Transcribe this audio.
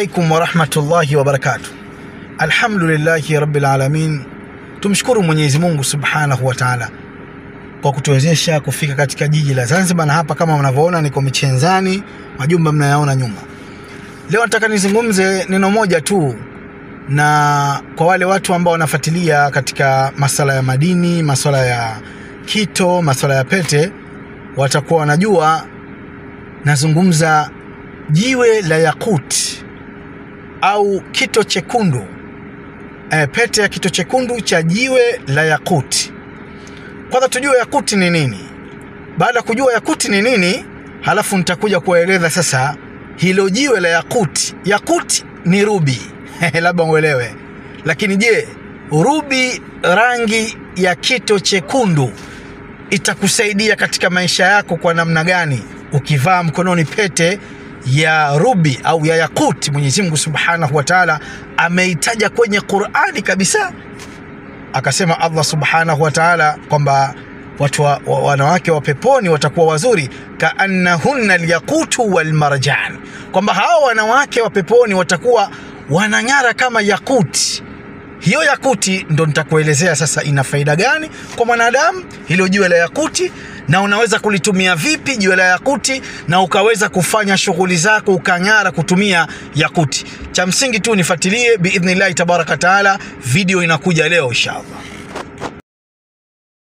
Alaikum wa rahmatullahi wa barakatuh. Alhamdulillahi rabbil alamin. Tumshukuru Mwenyezi Mungu Subhanahu wa Ta'ala kwa kutuwezesha kufika katika jiji la Zanzibar, na hapa kama mnavyoona niko Michenzani, majumba mnayaona nyuma. Leo nataka nizungumze neno moja tu, na kwa wale watu ambao wanafuatilia katika masuala ya madini, masuala ya kito, masuala ya pete, watakuwa wanajua nazungumza jiwe la yakuti au kito chekundu, pete ya kito chekundu cha jiwe la yakuti. Kwanza tujue yakuti ni nini. Baada kujua yakuti ni nini, halafu nitakuja kueleza sasa hilo jiwe la yakuti. Yakuti ni rubi labda uelewe. Lakini je, rubi rangi ya kito chekundu itakusaidia katika maisha yako kwa namna gani ukivaa mkononi pete ya rubi au ya yakuti? Mwenyezi Mungu Subhanahu wa Ta'ala ameitaja kwenye Qur'ani kabisa. Akasema Allah Subhanahu wa Ta'ala kwamba watu wanawake wa peponi watakuwa wazuri, kaannahunna alyaqutu walmarjan, kwamba hao wanawake wa peponi watakuwa wanang'ara kama yakuti. Hiyo yakuti ndo nitakuelezea sasa ina faida gani kwa mwanadamu, hilo jiwe la yakuti, na unaweza kulitumia vipi jiwe la yakuti na ukaweza kufanya shughuli zako ukang'ara kutumia yakuti. Cha msingi tu nifuatilie biidhnillah tabaraka taala, video inakuja leo inshallah.